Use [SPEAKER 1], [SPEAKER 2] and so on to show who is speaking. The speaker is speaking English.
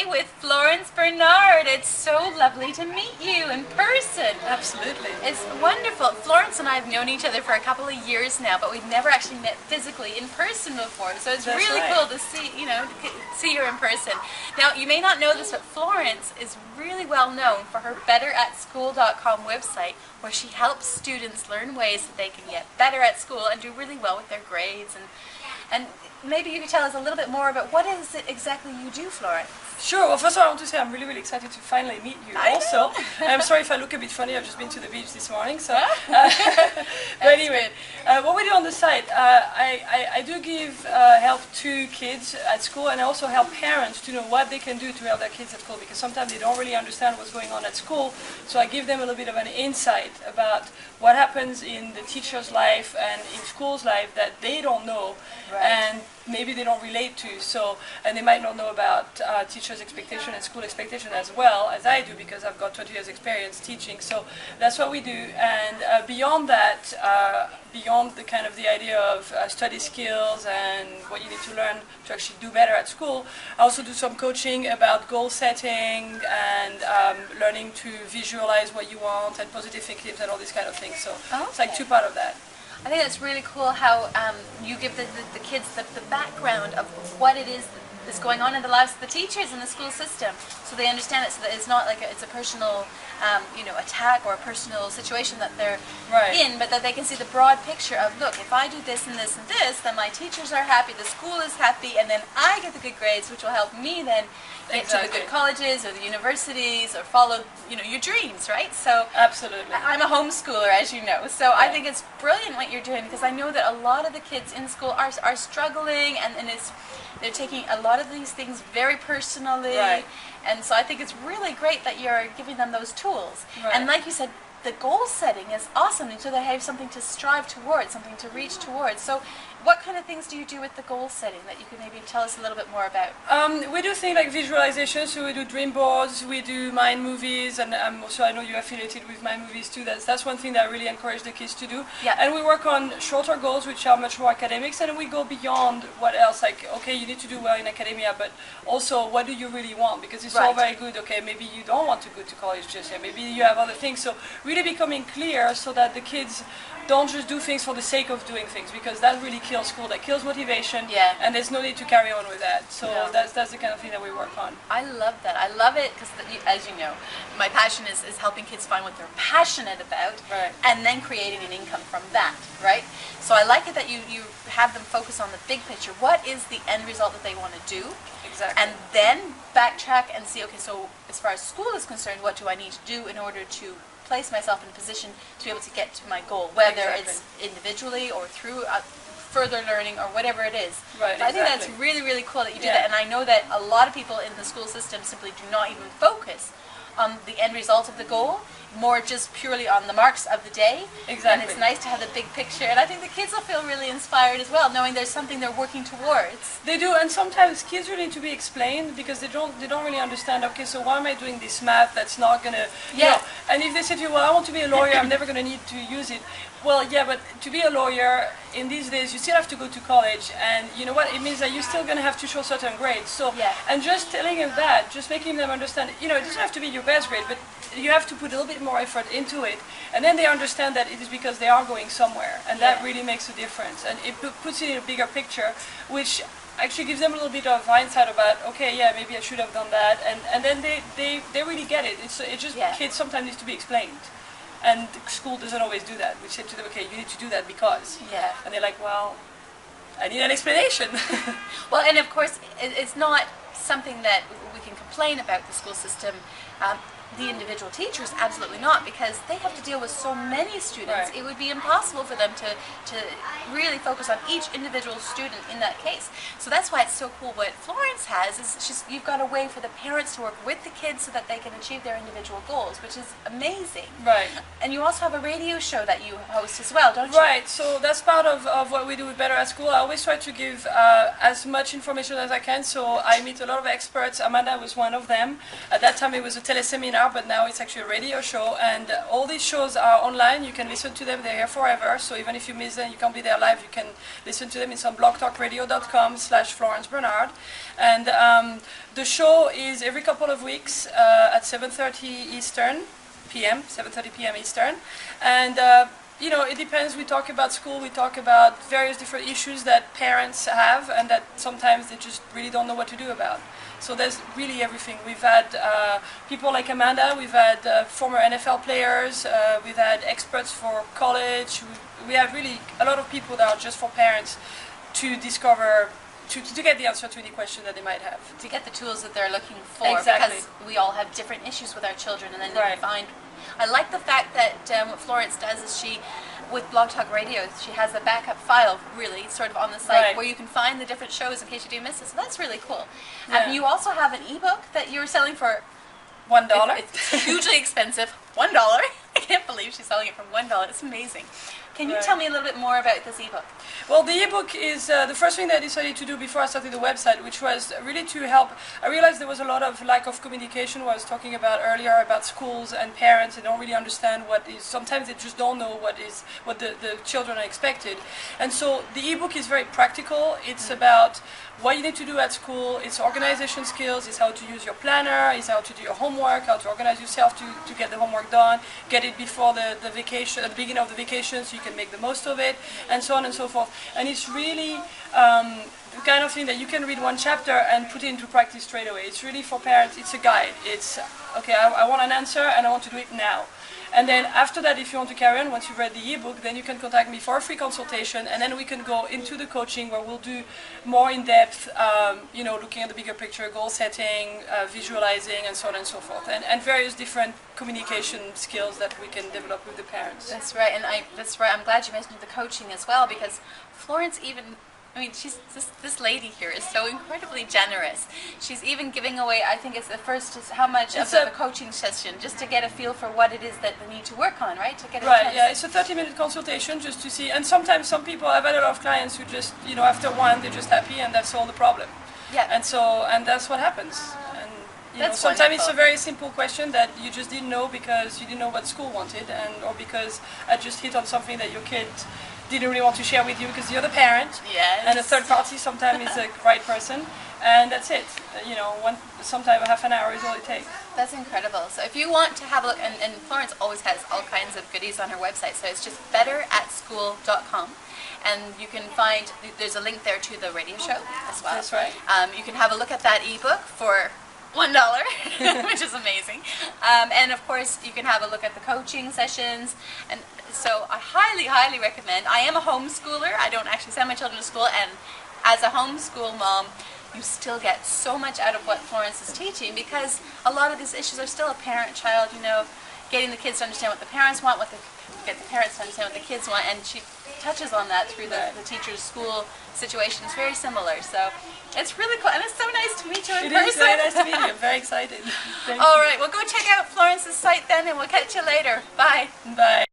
[SPEAKER 1] today with Florence Bernard. It's so lovely to meet you in person.
[SPEAKER 2] Absolutely.
[SPEAKER 1] It's wonderful. Florence and I have known each other for a couple of years now, but we've never actually met physically in person before. So it's really cool to see, see her in person. Now, you may not know this, but Florence is really well known for her betteratschool.com website, where she helps students learn ways that they can get better at school and do really well with their grades. And maybe you could tell us a little bit more about what is it exactly you do, Florence?
[SPEAKER 2] Sure. Well, first of all, I want to say I'm really, really excited to finally meet you also. I'm sorry if I look a bit funny. I've just been to the beach this morning. So, but anyway, what we do on the site, I do give help to kids at school, and I also help parents to know what they can do to help their kids at school, because sometimes they don't really understand what's going on at school. So I give them a little bit of an insight about what happens in the teacher's life and in school's life that they don't know, and maybe they don't relate to. So, and they might not know about teachers' expectation and school expectation as well as I do, because I've got 20 years experience teaching. So that's what we do. And beyond that, beyond the kind of the idea of study skills and what you need to learn to actually do better at school, I also do some coaching about goal setting and learning to visualize what you want and positive thinking and all these kind of things. So it's like two parts of that.
[SPEAKER 1] I think it's really cool how you give the kids the background of what it is that's going on in the lives of the teachers in the school system, so they understand it, so that it's not like it's a personal attack or a personal situation that they're in, but that they can see the broad picture of, look, if I do this and this and this, then my teachers are happy, the school is happy, and then I get the good grades, which will help me then get to the good colleges or the universities or follow your dreams, right? So
[SPEAKER 2] absolutely.
[SPEAKER 1] I'm a homeschooler, as you know, so I think it's brilliant what you're doing, because I know that a lot of the kids in school are struggling, and they're taking a lot of these things very personally, and so I think it's really great that you're giving them those tools. And like you said, the goal setting is awesome, so they have something to strive towards, something to reach towards. So what kind of things do you do with the goal setting that you could maybe tell us a little bit more about?
[SPEAKER 2] We do things like visualization, so we do dream boards, we do mind movies, and also I know you're affiliated with mind movies too. That's one thing that I really encourage the kids to do. And we work on shorter goals, which are much more academics, and we go beyond what else, like, okay, you need to do well in academia, but also what do you really want? Because it's all very good, okay, maybe you don't want to go to college just yet, maybe you have other things. So really becoming clear so that the kids don't just do things for the sake of doing things, because that really kills school, that kills motivation, and there's no need to carry on with that. So that's the kind of thing that we work on.
[SPEAKER 1] I love that. I love it because, as you know, my passion is helping kids find what they're passionate about, and then creating an income from that, right? So I like it that you have them focus on the big picture. What is the end result that they want to do?
[SPEAKER 2] Exactly.
[SPEAKER 1] And then backtrack and see, okay, so as far as school is concerned, what do I need to do in order to place myself in a position to be able to get to my goal, whether it's individually or through further learning or whatever it is. So I think that's really, really cool that you do that, and I know that a lot of people in the school system simply do not even focus on the end result of the goal, more just purely on the marks of the day. And it's nice to have the big picture, and I think the kids will feel really inspired as well, knowing there's something they're working towards.
[SPEAKER 2] They do, and sometimes kids really need to be explained, because they don't really understand, okay, so why am I doing this math that's not gonna and if they say to you, well, I want to be a lawyer, I'm never gonna need to use it. Well, yeah, but to be a lawyer in these days, you still have to go to college, and you know what? It means that you're still going to have to show certain grades. So, and just telling them that, just making them understand, it doesn't have to be your best grade, but you have to put a little bit more effort into it, and then they understand that it is because they are going somewhere, and that really makes a difference, and it puts it in a bigger picture, which actually gives them a little bit of hindsight about, okay, yeah, maybe I should have done that, and then they really get it. It's just kids sometimes need to be explained. And school doesn't always do that. We say to them, okay, you need to do that because. And they're like, well, I need an explanation.
[SPEAKER 1] Well, and of course, it's not something that we can complain about the school system. The individual teachers, absolutely not, because they have to deal with so many students. It would be impossible for them to really focus on each individual student in that case. So that's why it's so cool what Florence has, is you've got a way for the parents to work with the kids so that they can achieve their individual goals, which is amazing. And you also have a radio show that you host as well, don't you?
[SPEAKER 2] So that's part of what we do with Better at School. I always try to give as much information as I can, so I meet a lot of experts. Amanda was one of them. At that time it was a teleseminar, but now it's actually a radio show, and all these shows are online. You can listen to them, they're here forever, so even if you miss them, you can't be there live, you can listen to them. It's on blogtalkradio.com/Florence Bernard. And the show is every couple of weeks at 7:30 Eastern p.m., 7:30 p.m. Eastern. And you know, it depends. We talk about school, we talk about various different issues that parents have and that sometimes they just really don't know what to do about. So there's really everything. We've had people like Amanda, we've had former NFL players, we've had experts for college, we have really a lot of people that are just for parents to discover, to get the answer to any question that they might have.
[SPEAKER 1] To get the tools that they're looking for.
[SPEAKER 2] Exactly.
[SPEAKER 1] Because we all have different issues with our children, and then you
[SPEAKER 2] Right.
[SPEAKER 1] can find... I like the fact that what Florence does is she, with Blog Talk Radio, she has a backup file, really, sort of on the site,
[SPEAKER 2] Right.
[SPEAKER 1] where you can find the different shows in case you do miss it. So that's really cool.
[SPEAKER 2] Yeah.
[SPEAKER 1] And you also have an ebook that you're selling for
[SPEAKER 2] $1.
[SPEAKER 1] It's hugely expensive. $1. I can't believe she's selling it for $1. It's amazing. Can you
[SPEAKER 2] Right.
[SPEAKER 1] tell me a little bit more about this ebook?
[SPEAKER 2] Well, the ebook is the first thing that I decided to do before I started the website, which was really to help. I realized there was a lot of lack of communication, what I was talking about earlier, about schools and parents. They don't really understand what is, sometimes they just don't know what the children are expected. And so the ebook is very practical. It's about what you need to do at school, it's organization skills, it's how to use your planner, it's how to do your homework, how to organize yourself to get the homework done, get it before the vacation, at the beginning of the vacation, so you can make the most of it, and so on and so forth. And it's really the kind of thing that you can read one chapter and put it into practice straight away. It's really for parents, it's a guide. It's, okay, I want an answer and I want to do it now. And then after that, if you want to carry on, once you've read the ebook, then you can contact me for a free consultation, and then we can go into the coaching where we'll do more in-depth, you know, looking at the bigger picture, goal setting, visualizing, and so on and so forth, and various different communication skills that we can develop with the parents.
[SPEAKER 1] That's right, and that's right. I'm glad you mentioned the coaching as well, because Florence even... I mean, she's this lady here is so incredibly generous. She's even giving away, I think it's the first, how much of the coaching session, just to get a feel for what it is that they need to work on, right? To get a
[SPEAKER 2] Right,
[SPEAKER 1] chance.
[SPEAKER 2] yeah, it's a 30-minute consultation just to see, and sometimes some people, I've had a lot of clients who just, you know, after one, they're just happy and that's all the problem.
[SPEAKER 1] Yeah.
[SPEAKER 2] And that's what happens. And you know,
[SPEAKER 1] That's
[SPEAKER 2] sometimes
[SPEAKER 1] wonderful.
[SPEAKER 2] it's a very simple question that you just didn't know because you didn't know what school wanted, or because I just hit on something that your kid didn't really want to share with you because you're the parent.
[SPEAKER 1] Yes.
[SPEAKER 2] And a third party sometimes is the right person, and that's it. You know, sometimes half an hour is all it takes.
[SPEAKER 1] That's incredible. So if you want to have a look, and Florence always has all kinds of goodies on her website, so it's just betteratschool.com. And you can find, there's a link there to the radio show as well.
[SPEAKER 2] That's right.
[SPEAKER 1] You can have a look at that ebook for $1, which is amazing. And of course, you can have a look at the coaching sessions. And so I highly, highly recommend. I am a homeschooler. I don't actually send my children to school. And as a homeschool mom, you still get so much out of what Florence is teaching, because a lot of these issues are still a parent-child, you know, getting the kids to understand what the parents want, get the parents to understand what the kids want, and she touches on that through the teacher's school situation. It's very similar, so it's really cool, and it's so nice to meet you in person.
[SPEAKER 2] It is very nice to meet you. I'm very excited.
[SPEAKER 1] All right, well, go check out Florence's site then, and we'll catch you later. Bye.
[SPEAKER 2] Bye.